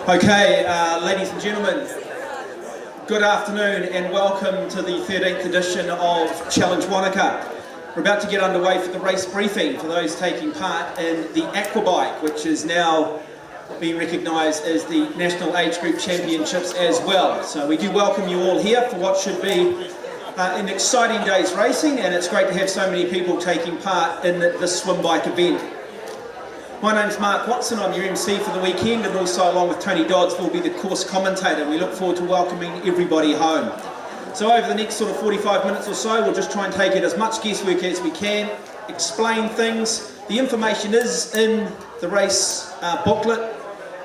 Okay, ladies and gentlemen, good afternoon and welcome to the 13th edition of Challenge Wanaka. We're about to get underway for the race briefing for those taking part in the Aquabike, which is now being recognised as the National Age Group Championships as well. So we do welcome you all here for what should be an exciting day's racing, and it's great to have so many people taking part in this swim bike event. My name's Mark Watson, I'm your MC for the weekend, and also along with Tony Dodds will be the course commentator. We look forward to welcoming everybody home. So over the next sort of 45 minutes or so, we'll just try and take it as much guesswork as we can, explain things. The information is in the race booklet,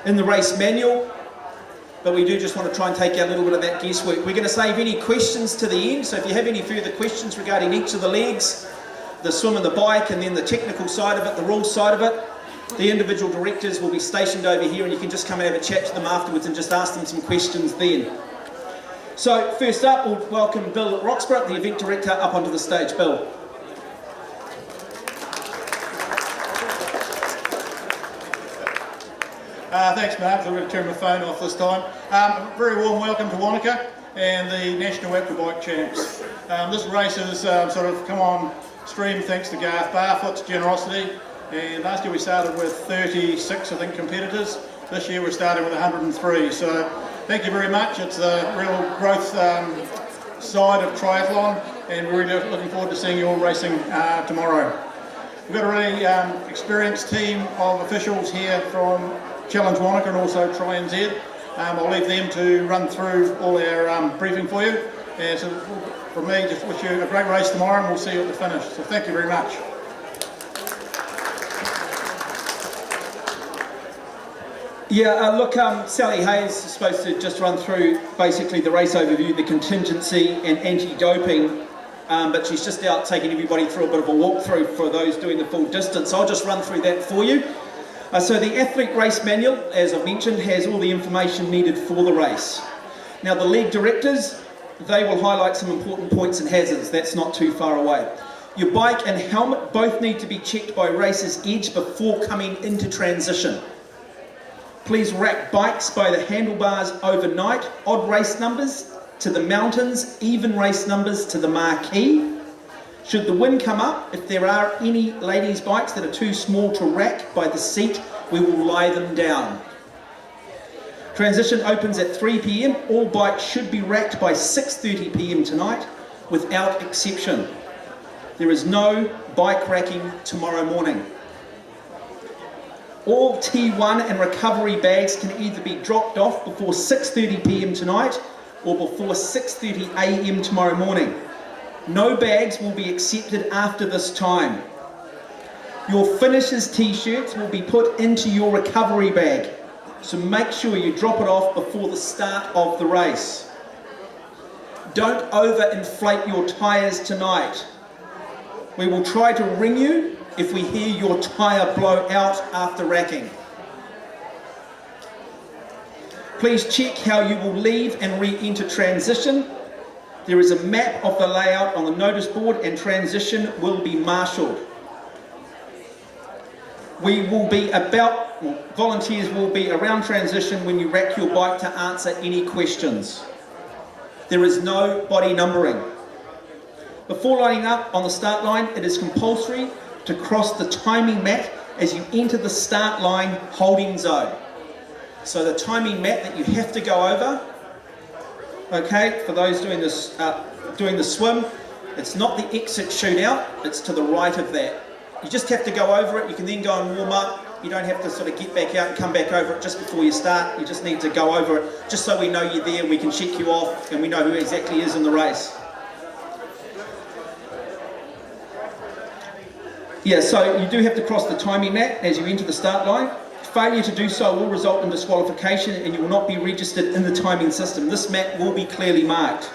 in the race manual, but we do just want to try and take out a little bit of that guesswork. We're going to save any questions to the end, so if you have any further questions regarding each of the legs, the swim and the bike, and then the technical side of it, the rules side of it, the individual directors will be stationed over here, and you can just come and have a chat to them afterwards and just ask them some questions then. So first up, we'll welcome Bill Roxburgh, the event director, up onto the stage. Bill. Thanks, Mark. I'm going to turn my phone off this time. Very warm welcome to Wanaka and the National Aquabike Champs. This race has sort of come on stream thanks to Garth Barfoot's generosity. And last year we started with 36, I think, competitors. This year we're starting with 103. So thank you very much. It's the real growth side of triathlon, and we're really looking forward to seeing you all racing tomorrow. We've got a really experienced team of officials here from Challenge Wanaka and also TryNZ. I'll leave them to run through all our briefing for you. And so from me, just wish you a great race tomorrow, and we'll see you at the finish. So thank you very much. Yeah, look, Sally Hayes is supposed to just run through basically the race overview, the contingency and anti-doping, but she's just out taking everybody through a bit of a walkthrough for those doing the full distance. So I'll just run through that for you. So the athlete race manual, as I mentioned, has all the information needed for the race. Now the league directors, they will highlight some important points and hazards. That's not too far away. Your bike and helmet both need to be checked by racer's edge before coming into transition. Please rack bikes by the handlebars overnight, odd race numbers to the mountains, even race numbers to the marquee. Should the wind come up, if there are any ladies' bikes that are too small to rack by the seat, we will lie them down. Transition opens at 3 p.m. All bikes should be racked by 6:30 p.m. tonight, without exception. There is no bike racking tomorrow morning. All T1 and recovery bags can either be dropped off before 6:30 p.m. tonight or before 6:30 a.m. tomorrow morning. No bags will be accepted after this time. Your finishers t-shirts will be put into your recovery bag, so make sure you drop it off before the start of the race. Don't overinflate your tyres tonight. We will try to ring you if we hear your tyre blow out after racking. Please check how you will leave and re-enter transition. There is a map of the layout on the notice board, and transition will be marshalled. Volunteers will be around transition when you rack your bike to answer any questions. There is no body numbering. Before lining up on the start line, it is compulsory to cross the timing mat as you enter the start line holding zone. So the timing mat that you have to go over, okay, for those doing this, doing the swim, it's not the exit shootout, it's to the right of that. You just have to go over it. You can then go and warm up. You don't have to sort of get back out and come back over it just before you start. You just need to go over it just so we know you're there, we can check you off, and we know who exactly is in the race. Yeah, so you do have to cross the timing mat as you enter the start line. Failure to do so will result in disqualification, and you will not be registered in the timing system. This mat will be clearly marked.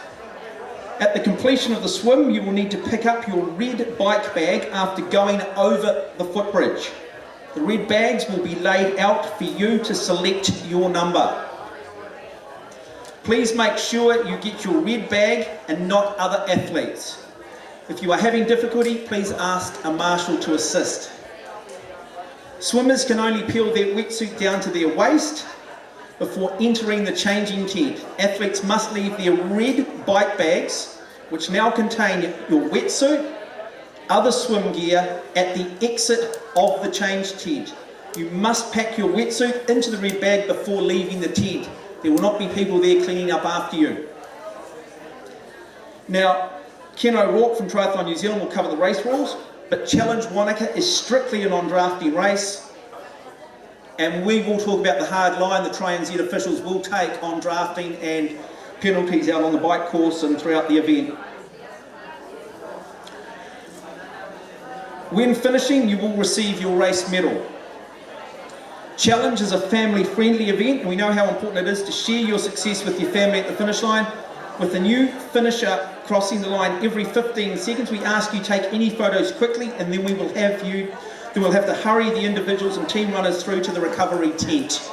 At the completion of the swim, you will need to pick up your red bike bag after going over the footbridge. The red bags will be laid out for you to select your number. Please make sure you get your red bag and not other athletes. If you are having difficulty, please ask a marshal to assist. Swimmers can only peel their wetsuit down to their waist. Before entering the changing tent, athletes must leave their red bike bags, which now contain your wetsuit, other swim gear, at the exit of the change tent. You must pack your wetsuit into the red bag before leaving the tent. There will not be people there cleaning up after you. Now, Ken O'Rourke from Triathlon New Zealand will cover the race rules, but Challenge Wanaka is strictly a non-drafting race, and we will talk about the hard line the TriNZ officials will take on drafting and penalties out on the bike course and throughout the event. When finishing, you will receive your race medal. Challenge is a family-friendly event, and we know how important it is to share your success with your family at the finish line. With the new finisher crossing the line every 15 seconds, we ask you take any photos quickly, and then we'll have to hurry the individuals and team runners through to the recovery tent.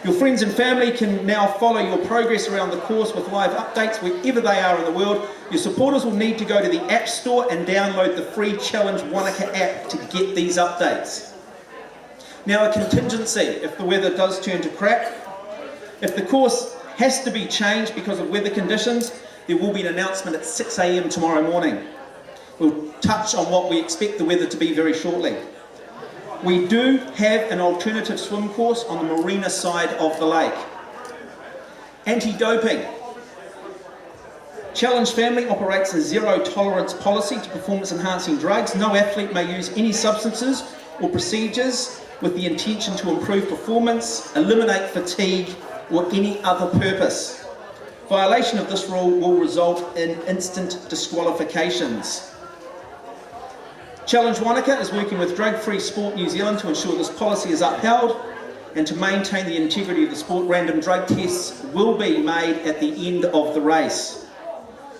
Your friends and family can now follow your progress around the course with live updates wherever they are in the world. Your supporters will need to go to the App Store and download the free Challenge Wanaka app to get these updates. Now, a contingency if the weather does turn to crap. If the course has to be changed because of weather conditions, there will be an announcement at 6 a.m. tomorrow morning. We'll touch on what we expect the weather to be very shortly. We do have an alternative swim course on the marina side of the lake. Anti-doping. Challenge Family operates a zero tolerance policy to performance enhancing drugs. No athlete may use any substances or procedures with the intention to improve performance, eliminate fatigue, or any other purpose. Violation of this rule will result in instant disqualifications. Challenge Wanaka is working with Drug Free Sport New Zealand to ensure this policy is upheld, and to maintain the integrity of the sport, random drug tests will be made at the end of the race.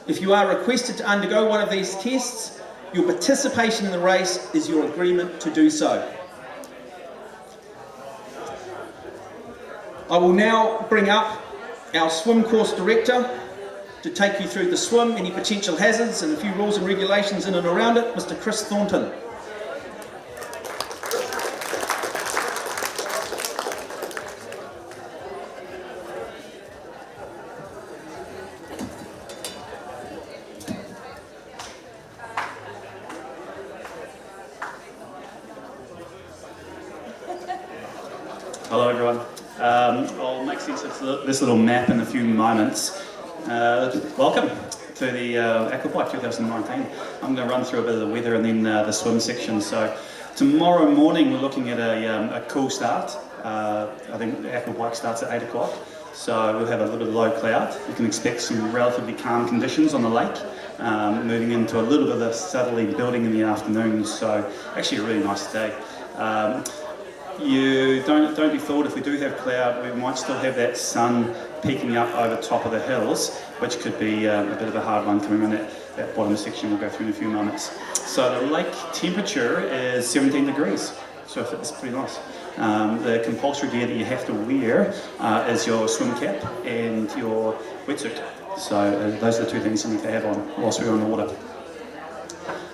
If you are requested to undergo one of these tests, your participation in the race is your agreement to do so. I will now bring up our swim course director to take you through the swim, any potential hazards and a few rules and regulations in and around it, Mr. Chris Thornton. Hello everyone. I'll make sense of this little map in a few moments. Welcome to the Aquabike 2019. I'm going to run through a bit of the weather and then the swim section. So tomorrow morning we're looking at a cool start. I think the Aquabike starts at 8 o'clock. So we'll have a little bit of low cloud. You can expect some relatively calm conditions on the lake, moving into a little bit of the southerly building in the afternoon. So actually a really nice day. You don't be fooled if we do have cloud, we might still have that sun peeking up over top of the hills, which could be a bit of a hard one coming in that bottom section we'll go through in a few moments. So the lake temperature is 17 degrees, so it's pretty nice. The compulsory gear that you have to wear is your swim cap and your wetsuit. So those are the two things you need to have on whilst we're on the water.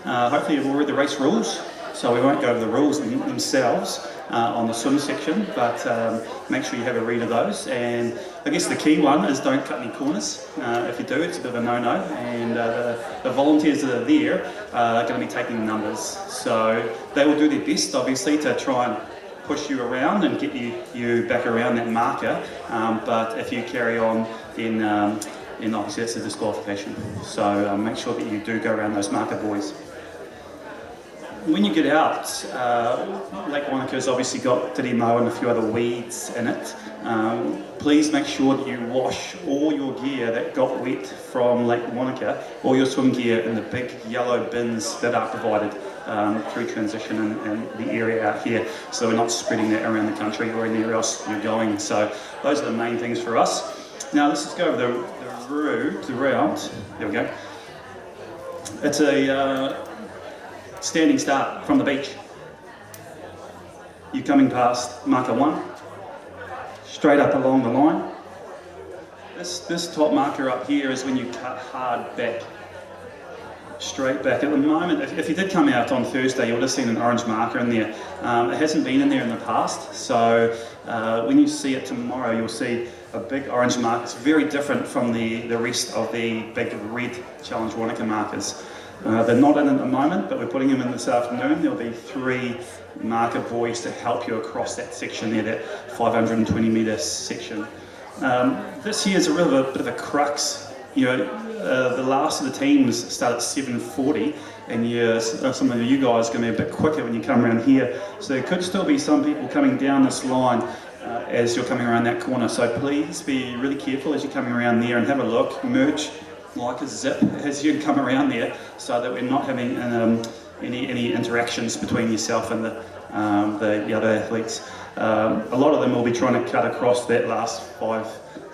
Hopefully you've all read the race rules, so we won't go over the rules themselves on the swim section, but make sure you have a read of those. And I guess the key one is don't cut any corners. If you do, it's a bit of a no-no, and the volunteers that are there are going to be taking numbers. So they will do their best, obviously, to try and push you around and get you back around that marker, but if you carry on, then obviously that's a disqualification. So make sure that you do go around those marker buoys. When you get out, Lake Wanaka's obviously got Te Mo and a few other weeds in it. Please make sure that you wash all your gear that got wet from Lake Wanaka, all your swim gear, in the big yellow bins that are provided through transition and the area out here, so we're not spreading that around the country or anywhere else you're going. So those are the main things for us. Now let's just go over the route. There we go. It's a standing start from the beach. You're coming past marker 1, straight up along the line. This top marker up here is when you cut hard back. straight back. At the moment, if you did come out on Thursday, you would have seen an orange marker in there. It hasn't been in there in the past, so when you see it tomorrow, you'll see a big orange mark. It's very different from the rest of the big red Challenge Wanaka markers. They're not in at the moment, but we're putting them in this afternoon. There'll be 3 marker buoys to help you across that section there, that 520 metre section. This year's a bit of a crux. You know, the last of the teams start at 7:40, and some of you guys are going to be a bit quicker when you come around here. So there could still be some people coming down this line as you're coming around that corner. So please be really careful as you're coming around there and have a look, merge like a zip as you come around there, so that we're not having any interactions between yourself and the other athletes. A lot of them will be trying to cut across that last 5,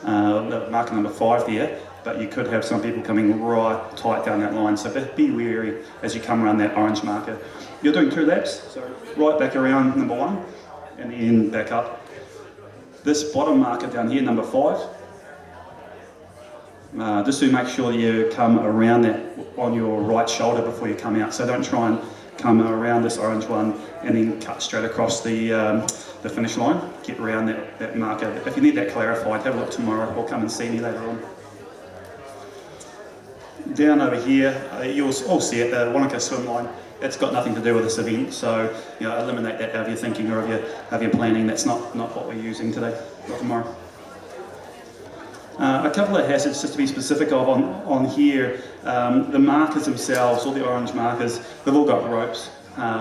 the marker number 5 there, but you could have some people coming right tight down that line, so be wary as you come around that orange marker. You're doing 2 laps, so right back around number 1 and then back up. This bottom marker down here, number 5, just to make sure that you come around that on your right shoulder before you come out, so don't try and come around this orange one and then cut straight across the finish line. Get around that marker. If you need that clarified, have a look tomorrow or come and see me later on. Down over here, you'll all see it, the Wanaka swim line. It's got nothing to do with this event, so eliminate that out of your thinking or of your planning. That's not what we're using today or tomorrow. A couple of hazards just to be specific of on here. The markers themselves, all the orange markers, they've all got ropes.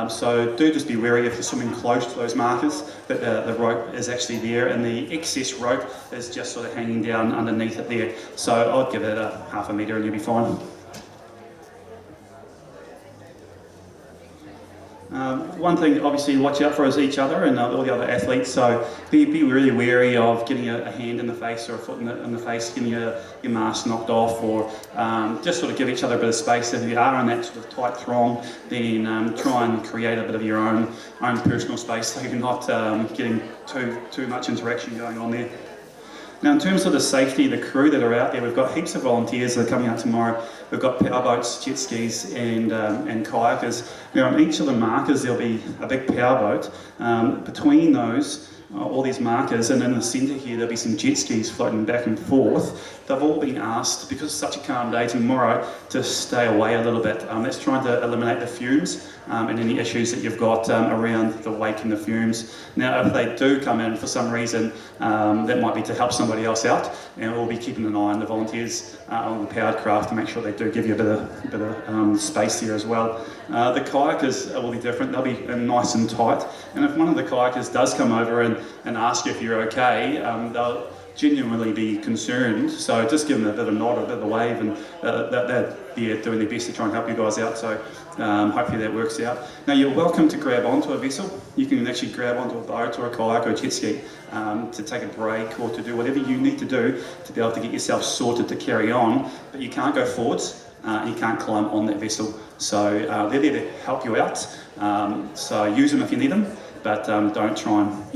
So do just be wary if you're swimming close to those markers that the rope is actually there, and the excess rope is just sort of hanging down underneath it there. So I'd give it a half a metre and you'll be fine. One thing obviously watch out for is each other and all the other athletes, so be really wary of getting a hand in the face or a foot in the face, getting your mask knocked off, or just sort of give each other a bit of space. If you are in that sort of tight throng, then try and create a bit of your own personal space so you're not getting too much interaction going on there. Now, in terms of the safety, the crew that are out there, we've got heaps of volunteers that are coming out tomorrow. We've got powerboats, jet skis, and kayakers. Now, on each of the markers, there'll be a big powerboat. Between those, all these markers, and in the centre here, there'll be some jet skis floating back and forth. They've all been asked, because it's such a calm day tomorrow, to stay away a little bit. That's trying to eliminate the fumes and any issues that you've got around the wake and the fumes. Now, if they do come in for some reason, that might be to help somebody else out, and we'll be keeping an eye on the volunteers on the powered craft to make sure they do give you a bit of space there as well. The kayakers will be different. They'll be nice and tight, and if one of the kayakers does come over and ask you if you're okay, they'll genuinely be concerned, so just give them a bit of a nod, a bit of a wave, and they're doing their best to try and help you guys out, so hopefully that works out. Now, you're welcome to grab onto a vessel. You can actually grab onto a boat or a kayak or a jet ski to take a break or to do whatever you need to do to be able to get yourself sorted to carry on, but you can't go forwards, you can't climb on that vessel, so they're there to help you out, so use them if you need them, but don't try and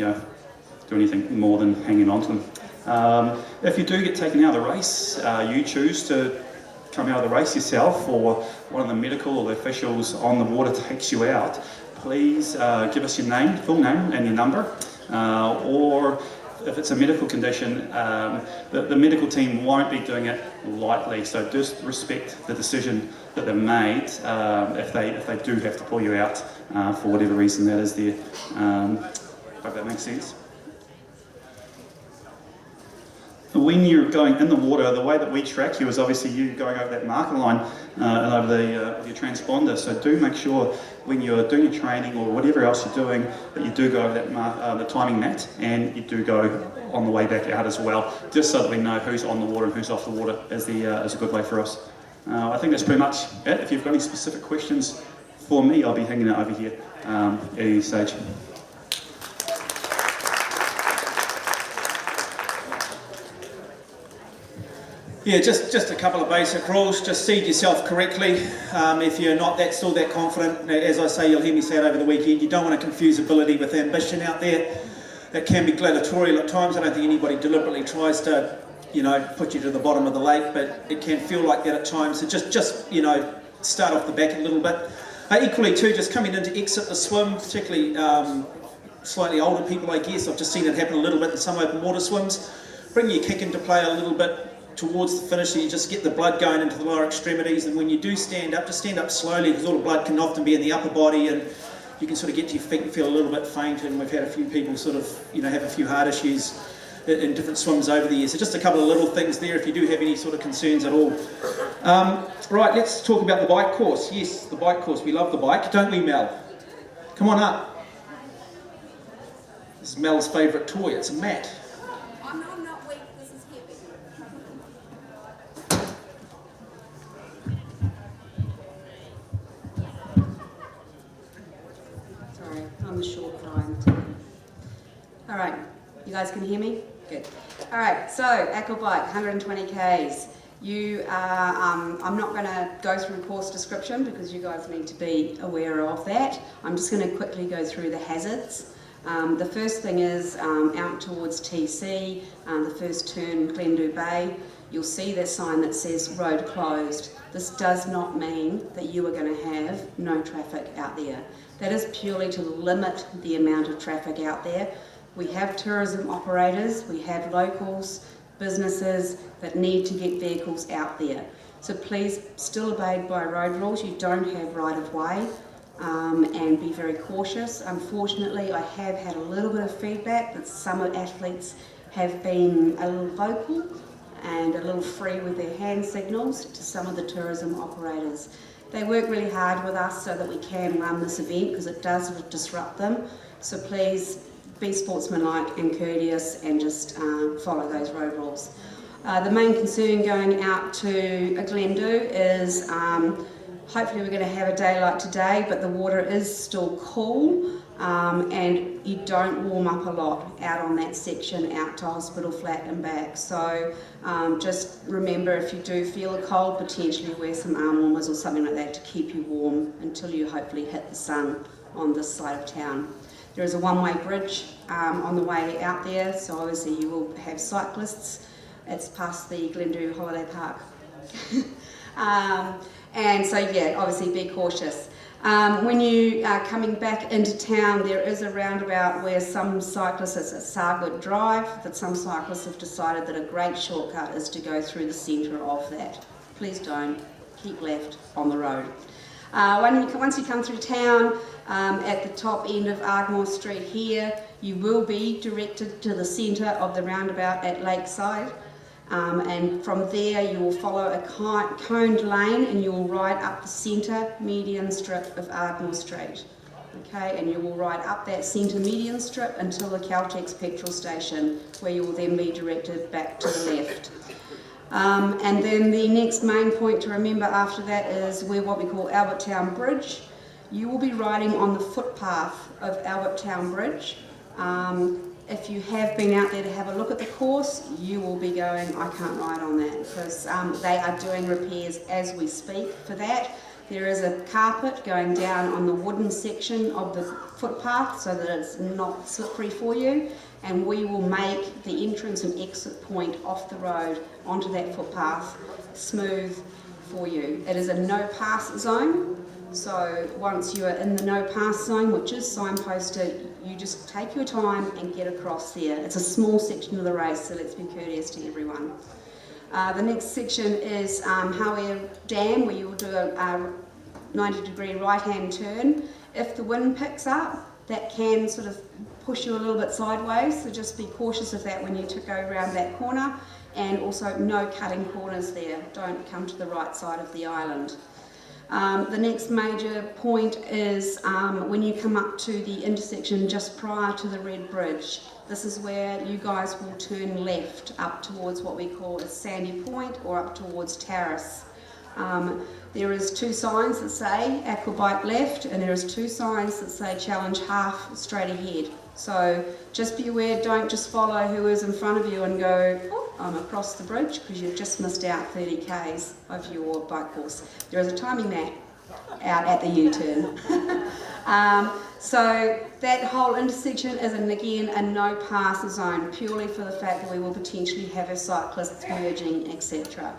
do anything more than hanging on to them. If you do get taken out of the race, you choose to come out of the race yourself, or one of the medical or the officials on the water takes you out, please give us your name, full name and your number, or if it's a medical condition, the medical team won't be doing it lightly, so just respect the decision that they've made if they do have to pull you out for whatever reason that is there. Hope that makes sense. When you're going in the water, the way that we track you is obviously you going over that marker line and over your transponder. So do make sure when you're doing your training or whatever else you're doing that you do go over that the timing mat, and you do go on the way back out as well, just so that we know who's on the water and who's off the water is a good way for us. I think that's pretty much it. If you've got any specific questions for me, I'll be hanging out over here at any stage. Yeah, just a couple of basic rules. Just seed yourself correctly. If you're not still that confident, as I say, you'll hear me say it over the weekend, you don't want to confuse ability with ambition out there. It can be gladiatorial at times. I don't think anybody deliberately tries to, put you to the bottom of the lake, but it can feel like that at times. So just start off the back a little bit. Equally too, just coming in to exit the swim, particularly slightly older people, I guess. I've just seen it happen a little bit in some open water swims. Bring your kick into play a little bit towards the finish, so you just get the blood going into the lower extremities, and when you do stand up, just stand up slowly, because all the blood can often be in the upper body, and you can sort of get to your feet and feel a little bit faint, and we've had a few people sort of, have a few heart issues in different swims over the years. So just a couple of little things there if you do have any sort of concerns at all. Right, let's talk about the bike course. Yes, the bike course. We love the bike, don't we, Mel? Come on up. This is Mel's favourite toy. It's a mat. I'm not weak, this is heavy. Sorry, I'm the short grind. Alright, you guys can hear me? Good. Alright, so Aquabike, 120 Ks. You are, I'm not going to go through course description because you guys need to be aware of that. I'm just going to quickly go through the hazards. The first thing is out towards TC, the first turn, Glendu Bay, you'll see that sign that says road closed. This does not mean that you are going to have no traffic out there. That is purely to limit the amount of traffic out there. We have tourism operators, we have locals, businesses that need to get vehicles out there. So please still abide by road rules. You don't have right of way. And be very cautious. Unfortunately, I have had a little bit of feedback that some athletes have been a little vocal and a little free with their hand signals to some of the tourism operators. They work really hard with us so that we can run this event because it does disrupt them. So please be sportsmanlike and courteous and just follow those road rules. The main concern going out to Glendu is hopefully we're going to have a day like today, but the water is still cool and you don't warm up a lot out on that section out to Hospital Flat and back. So just remember, if you do feel a cold, potentially wear some arm warmers or something like that to keep you warm until you hopefully hit the sun on this side of town. There is a one-way bridge on the way out there, so obviously you will have cyclists. It's past the Glendu Holiday Park. And so yeah, obviously be cautious. When you are coming back into town, there is a roundabout where some cyclists, it's at Sargood Drive, that some cyclists have decided that a great shortcut is to go through the centre of that. Please don't, keep left on the road. Once you come through town, at the top end of Ardmore Street here, you will be directed to the centre of the roundabout at Lakeside. And from there you will follow a coned lane and you will ride up the centre median strip of Ardmore Street. Okay, and you will ride up that centre median strip until the Caltex petrol station, where you will then be directed back to the left. And then the next main point to remember after that is where what we call Albert Town Bridge. You will be riding on the footpath of Albert Town Bridge. If you have been out there to have a look at the course, you will be going, I can't ride on that, because they are doing repairs as we speak for that. There is a carpet going down on the wooden section of the footpath so that it's not slippery for you, and we will make the entrance and exit point off the road onto that footpath smooth for you. It is a no pass zone, so once you are in the no pass zone, which is signposted, you just take your time and get across there. It's a small section of the race, so let's be courteous to everyone. The next section is Hauer Dam, where you will do a 90-degree right-hand turn. If the wind picks up, that can sort of push you a little bit sideways, so just be cautious of that when you go around that corner. And also no cutting corners there, don't come to the right side of the island. The next major point is when you come up to the intersection just prior to the Red Bridge. This is where you guys will turn left up towards what we call a Sandy Point or up towards Terrace. There is two signs that say Aquabike left, and there is two signs that say challenge half straight ahead. So just be aware, don't just follow who is in front of you and go, oh, I'm across the bridge, because you've just missed out 30 Ks of your bike course. There is a timing map out at the U-turn. So that whole intersection is, again, a no-pass zone, purely for the fact that we will potentially have our cyclists merging, etc.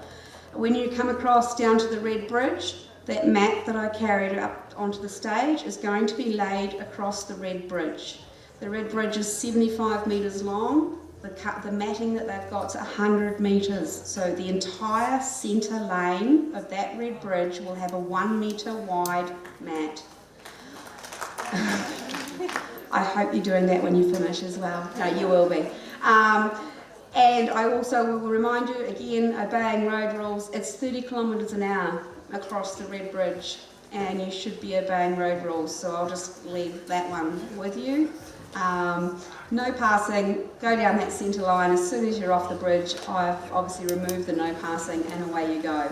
When you come across down to the Red Bridge, That mat that I carried up onto the stage is going to be laid across the red bridge. The red bridge is 75 metres long. The matting that they've got is 100 metres. So the entire centre lane of that red bridge will have a 1 metre wide mat. I hope you're doing that when you finish as well. No, you will be. And I also will remind you, again, obeying road rules, it's 30 kilometres an hour across the red bridge, and you should be obeying road rules, so I'll just leave that one with you. No passing, go down that centre line. As soon as you're off the bridge, I've obviously removed the no passing, and away you go.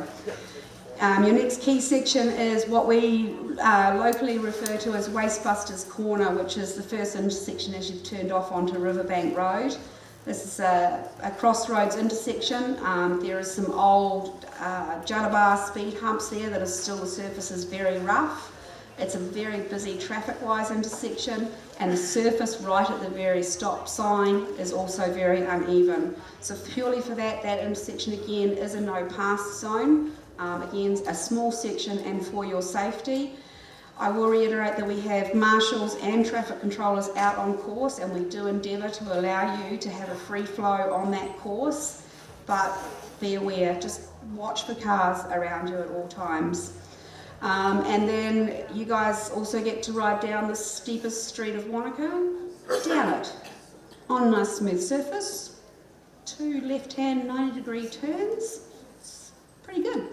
Your next key section is what we locally refer to as Wastebusters Corner, which is the first intersection as you've turned off onto Riverbank Road. This is a crossroads intersection. There are some old Jalabar speed humps there that are still, the surface is very rough. It's a very busy traffic-wise intersection, and the surface right at the very stop sign is also very uneven. So purely for that intersection again is a no pass zone. Again, a small section and for your safety. I will reiterate that we have marshals and traffic controllers out on course, and we do endeavour to allow you to have a free flow on that course, but be aware, just watch for cars around you at all times. And then you guys also get to ride down the steepest street of Wanaka, down it, on a nice smooth surface, 2 left-hand 90-degree turns. It's pretty good.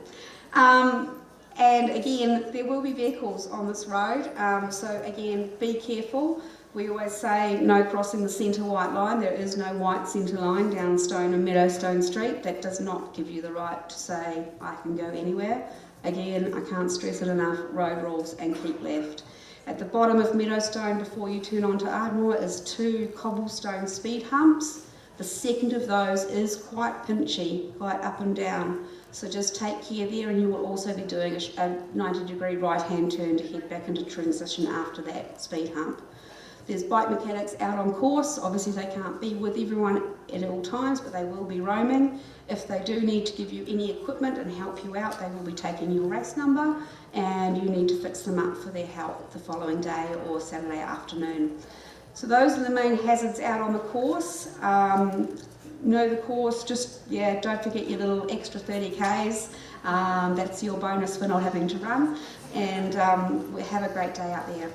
And again, there will be vehicles on this road, so again, be careful. We always say no crossing the centre white line. There is no white centre line down Stone and Meadowstone Street. That does not give you the right to say I can go anywhere. Again, I can't stress it enough, road rules and keep left. At the bottom of Meadowstone before you turn onto Ardmore is 2 cobblestone speed humps. The second of those is quite pinchy, quite up and down. So just take care there, and you will also be doing a 90-degree right-hand turn to head back into transition after that speed hump. There's bike mechanics out on course. Obviously they can't be with everyone at all times, but they will be roaming. If they do need to give you any equipment and help you out, they will be taking your race number, and you need to fix them up for their help the following day or Saturday afternoon. So those are the main hazards out on the course. Know the course, just don't forget your little extra 30 Ks. That's your bonus for not having to run, and have a great day out there.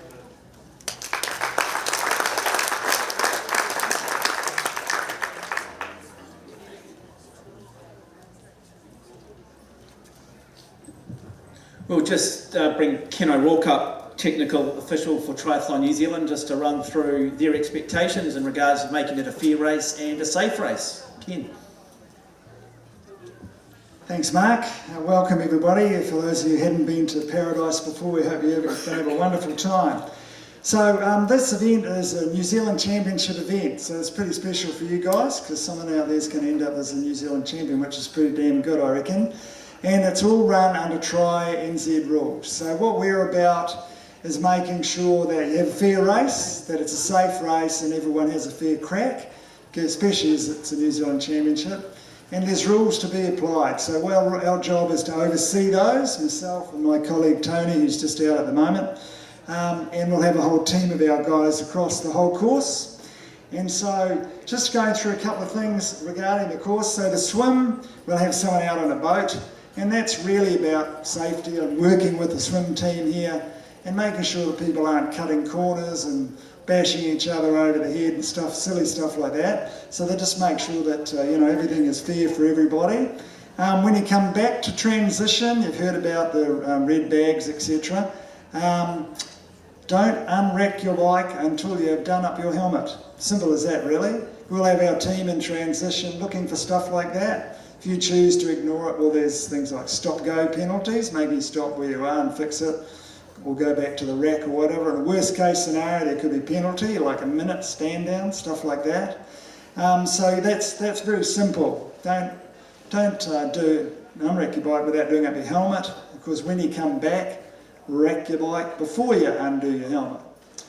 We'll just bring Ken O'Rourke up, technical official for Triathlon New Zealand, just to run through their expectations in regards to making it a fair race and a safe race. Ken. Thanks, Mark. Welcome everybody. For those of you who hadn't been to Paradise before, we hope you're going to have a wonderful time. So this event is a New Zealand Championship event, so it's pretty special for you guys, because someone out there is going to end up as a New Zealand champion, which is pretty damn good, I reckon. And it's all run under Tri NZ rules. So what we're about is making sure that you have a fair race, that it's a safe race and everyone has a fair crack, especially as it's a New Zealand Championship. And there's rules to be applied. So our job is to oversee those, myself and my colleague Tony, who's just out at the moment. And we'll have a whole team of our guys across the whole course. And so just going through a couple of things regarding the course. So the swim, we'll have someone out on a boat. And that's really about safety and working with the swim team here and making sure that people aren't cutting corners and bashing each other over the head and stuff, silly stuff like that. So they just make sure that everything is fair for everybody. When you come back to transition, you've heard about the red bags, etc. Don't unrack your bike until you've done up your helmet. Simple as that, really. We'll have our team in transition looking for stuff like that. If you choose to ignore it, well, there's things like stop-go penalties. Maybe stop where you are and fix it, or go back to the rack or whatever. In a worst-case scenario, there could be penalty, like a minute stand down, stuff like that. So that's very simple. Don't unrack your bike without doing up your helmet, because when you come back, rack your bike before you undo your helmet.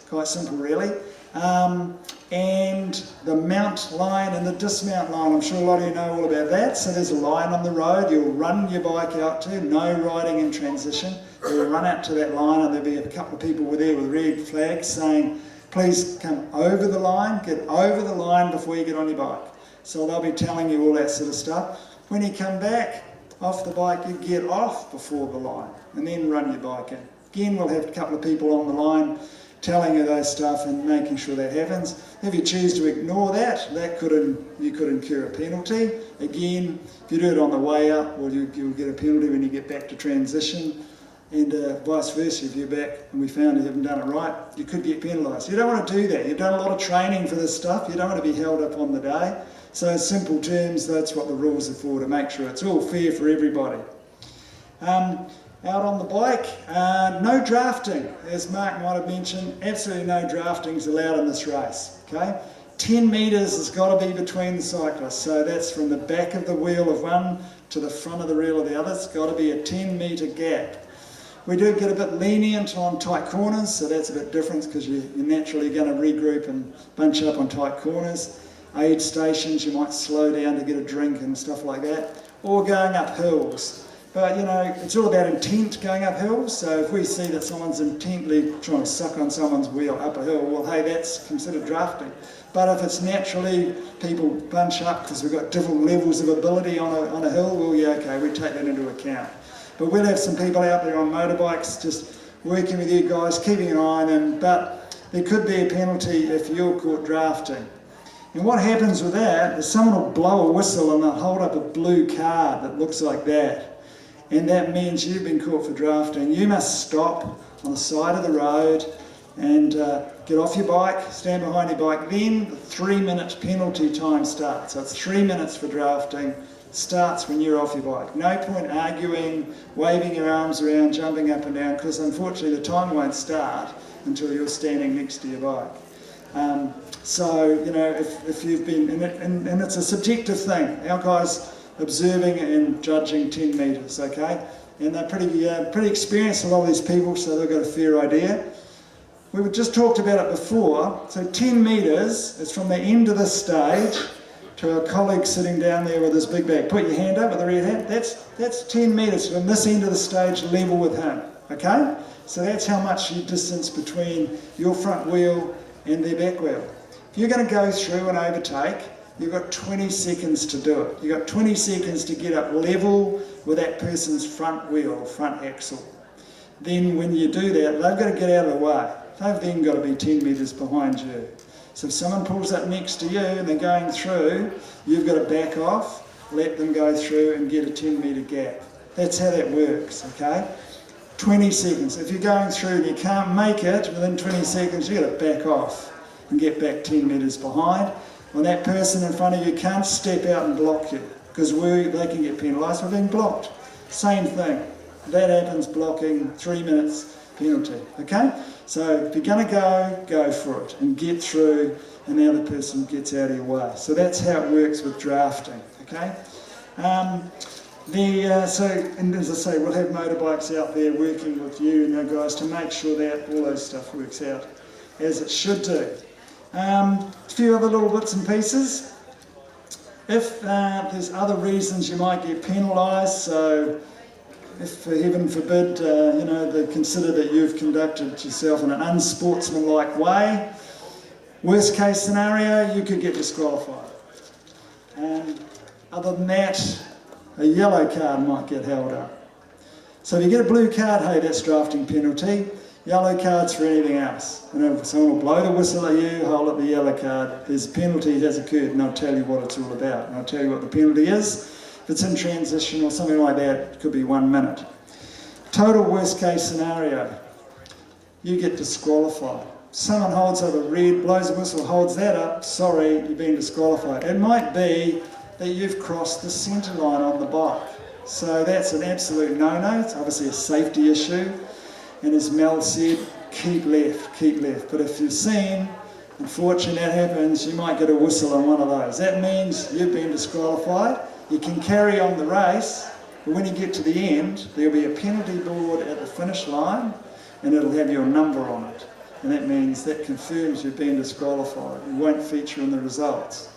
Quite simple, really. and the mount line and the dismount line. I'm sure a lot of you know all about that. So there's a line on the road you'll run your bike out to, no riding in transition. You'll run out to that line and there'll be a couple of people there with red flags saying, please come over the line, get over the line before you get on your bike. So they'll be telling you all that sort of stuff. When you come back off the bike, you get off before the line and then run your bike in. Again, we'll have a couple of people on the line telling you those stuff and making sure that happens. If you choose to ignore that, you could incur a penalty. Again, if you do it on the way up, well, you'll get a penalty when you get back to transition, and vice versa. If you're back and we found you haven't done it right, you could get penalised. You don't want to do that. You've done a lot of training for this stuff. You don't want to be held up on the day. So in simple terms, that's what the rules are for, to make sure it's all fair for everybody. Out on the bike, no drafting, as Mark might have mentioned. Absolutely no drafting is allowed in this race. Okay, 10 metres has got to be between the cyclists, so that's from the back of the wheel of one to the front of the wheel of the other. It's got to be a 10 metre gap. We do get a bit lenient on tight corners, so that's a bit different because you're naturally going to regroup and bunch up on tight corners. Aid stations, you might slow down to get a drink and stuff like that, or going up hills. But you know, it's all about intent going up hills, so if we see that someone's intently trying to suck on someone's wheel up a hill, well hey, that's considered drafting. But if it's naturally people bunch up because we've got different levels of ability on a hill, well yeah, okay, we take that into account. But we'll have some people out there on motorbikes just working with you guys, keeping an eye on them, but there could be a penalty if you're caught drafting. And what happens with that is someone will blow a whistle and they'll hold up a blue card that looks like that. And that means you've been caught for drafting. You must stop on the side of the road and get off your bike, stand behind your bike. Then the 3-minute penalty time starts. So it's 3 minutes for drafting. Starts when you're off your bike. No point arguing, waving your arms around, jumping up and down, because unfortunately the time won't start until you're standing next to your bike. So, you know, if you've been in it, and it's a subjective thing. Our guys observing and judging 10 metres, okay? And they're pretty experienced, a lot of these people, so they've got a fair idea. We've just talked about it before. So 10 metres is from the end of the stage to our colleague sitting down there with his big bag. Put your hand up with the red hat. That's 10 metres from this end of the stage level with him, okay? So that's how much you distance between your front wheel and their back wheel. If you're going to go through and overtake, you've got 20 seconds to do it. You've got 20 seconds to get up level with that person's front wheel, front axle. Then when you do that, they've got to get out of the way. They've then got to be 10 metres behind you. So if someone pulls up next to you and they're going through, you've got to back off, let them go through and get a 10 metre gap. That's how that works, okay? 20 seconds. If you're going through and you can't make it within 20 seconds, you've got to back off and get back 10 metres behind. When that person in front of you can't step out and block you, because they can get penalised for being blocked. Same thing. That happens, blocking, 3 minutes penalty, okay? So if you're going to go for it and get through, and the other person gets out of your way. So that's how it works with drafting, okay? And as I say, we'll have motorbikes out there working with you and your guys to make sure that all those stuff works out as it should do. A few other little bits and pieces. If there's other reasons you might get penalised, so if, for heaven forbid, they consider that you've conducted yourself in an unsportsmanlike way, worst case scenario, you could get disqualified. Other than that, a yellow card might get held up. So if you get a blue card, hey, that's drafting penalty. Yellow cards for anything else. If someone will blow the whistle at you, hold up the yellow card, there's a penalty has occurred, and I'll tell you what it's all about. And I'll tell you what the penalty is. If it's in transition or something like that, it could be 1 minute. Total worst case scenario, you get disqualified. Someone holds up a red, blows a whistle, holds that up, sorry, you've been disqualified. It might be that you've crossed the centre line on the bike. So that's an absolute no-no. It's obviously a safety issue. And as Mel said, keep left, keep left. But if you've seen, unfortunately that happens, you might get a whistle on one of those. That means you've been disqualified. You can carry on the race, but when you get to the end, there'll be a penalty board at the finish line, and it'll have your number on it. and that means that confirms you've been disqualified. You won't feature in the results.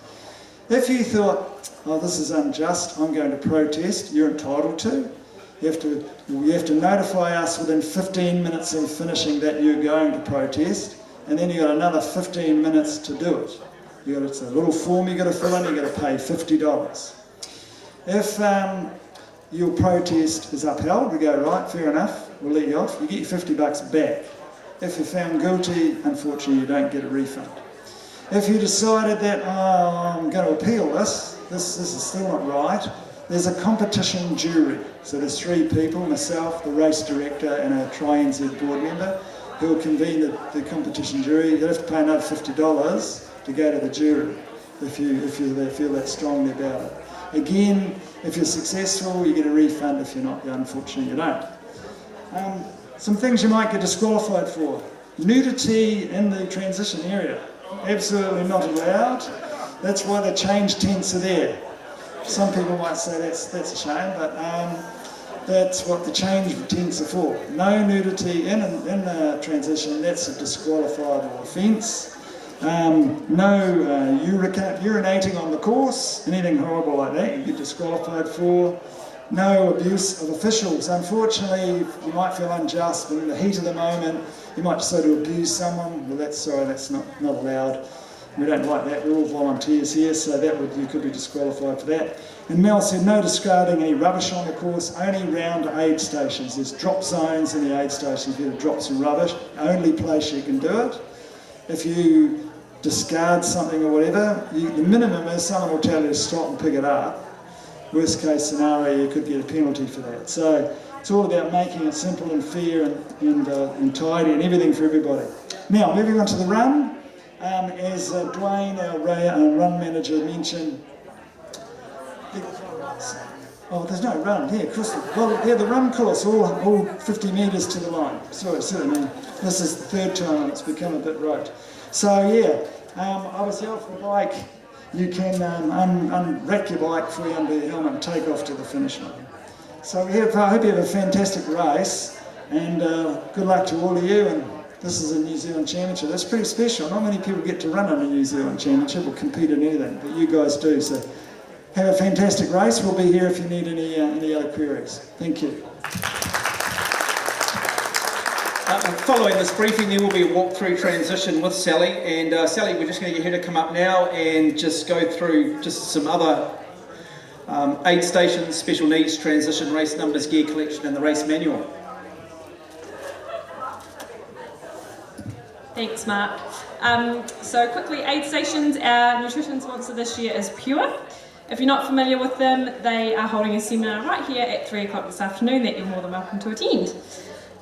If you thought, oh, this is unjust, I'm going to protest, you're entitled to. You have to notify us within 15 minutes of finishing that you're going to protest, and then you've got another 15 minutes to do it. It's a little form you've got to fill in, you've got to pay $50. If your protest is upheld, we go, right, fair enough, we'll let you off, you get your $50 back. If you're found guilty, unfortunately you don't get a refund. If you decided that, oh, I'm going to appeal this is still not right, there's a competition jury. So there's 3 people, myself, the race director and a Tri-NZ board member, who will convene the competition jury. You'll have to pay another $50 to go to the jury if you feel that strongly about it. Again, if you're successful, you get a refund. If you're not, unfortunately you don't. Some things you might get disqualified for. Nudity in the transition area. Absolutely not allowed. That's why the change tents are there. Some people might say that's a shame, but that's what the change tents are for. No nudity in the transition, that's a disqualifiable offence. No urinating on the course, anything horrible like that you get disqualified for. No abuse of officials. Unfortunately, you might feel unjust, but in the heat of the moment, you might decide to abuse someone. Well, that's not allowed. We don't like that. We're all volunteers here, so you could be disqualified for that. And Mel said no discarding any rubbish on the course, only round aid stations. There's drop zones in the aid stations where to drop some rubbish. Only place you can do it. If you discard something or whatever, the minimum is someone will tell you to stop and pick it up. Worst case scenario, you could get a penalty for that. So it's all about making it simple and fair and tidy and everything for everybody. Now, moving on to the run. As Dwayne, our run manager, mentioned, oh, there's no run here. The run course, all 50 metres to the line. Sorry, this is the 3rd time and it's become a bit rote. So yeah, obviously off the bike, you can unrack your bike, free under your helmet and take off to the finish line. So I hope you have a fantastic race and good luck to all of you. And this is a New Zealand Championship. That's pretty special. Not many people get to run in a New Zealand Championship or compete in anything, but you guys do. So have a fantastic race. We'll be here if you need any other queries. Thank you. Following this briefing, there will be a walk-through transition with Sally. And Sally, we're just going to get her to come up now and just go through just some other aid stations, special needs, transition, race numbers, gear collection, and the race manual. Thanks, Mark. So quickly, aid stations, our nutrition sponsor this year is Pure. If you're not familiar with them, they are holding a seminar right here at 3 o'clock this afternoon that you're more than welcome to attend.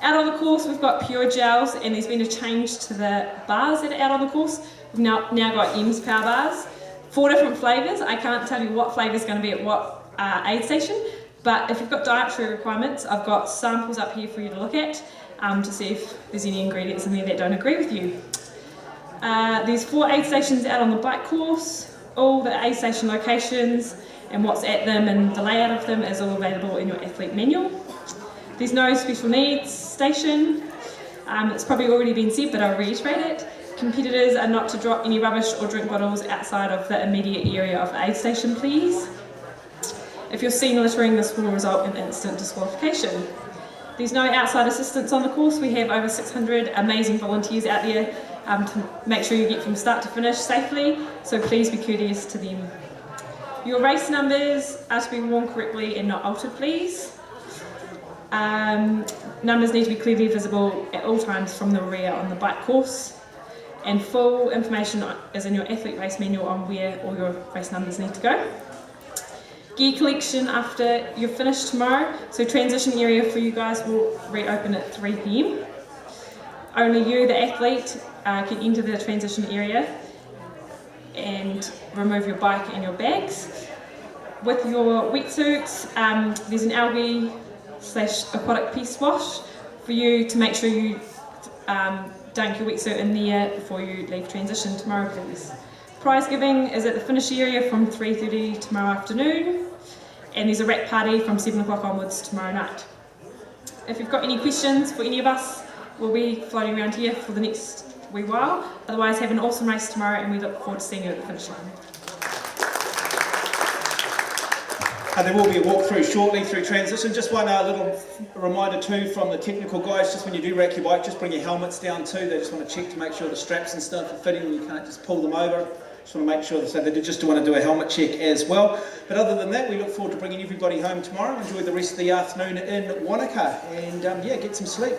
Out on the course, we've got Pure gels, and there's been a change to the bars that are out on the course. We've now got M's Power Bars, 4 different flavours. I can't tell you what flavour is going to be at what aid station, but if you've got dietary requirements, I've got samples up here for you to look at to see if there's any ingredients in there that don't agree with you. There's 4 aid stations out on the bike course. All the aid station locations and what's at them and the layout of them is all available in your athlete manual. There's no special needs station. It's probably already been said, but I'll reiterate it. Competitors are not to drop any rubbish or drink bottles outside of the immediate area of the aid station, please. If you're seen littering, this will result in instant disqualification. There's no outside assistance on the course. We have over 600 amazing volunteers out there to make sure you get from start to finish safely, so please be courteous to them. Your race numbers are to be worn correctly and not altered, please. Numbers need to be clearly visible at all times from the rear on the bike course, and full information is in your athlete race manual on where all your race numbers need to go. Gear collection after you're finished tomorrow, so transition area for you guys will reopen at 3 p.m. Only you, the athlete, can enter the transition area and remove your bike and your bags. With your wetsuits, there's an algae/aquatic piece wash for you to make sure you dunk your wetsuit in there before you leave transition tomorrow, please. Prize giving is at the finish area from 3:30 tomorrow afternoon, and there's a wrap party from 7 o'clock onwards tomorrow night. If you've got any questions for any of us, we'll be floating around here for the next wee while. Otherwise, have an awesome race tomorrow, and we look forward to seeing you at the finish line. There will be a walkthrough shortly through transition. Just one little reminder too from the technical guys, just when you do rack your bike, just bring your helmets down too. They just want to check to make sure the straps and stuff are fitting and you can't just pull them over. Just want to make sure, so they just want to do a helmet check as well. But other than that, we look forward to bringing everybody home tomorrow. Enjoy the rest of the afternoon in Wanaka and yeah, get some sleep.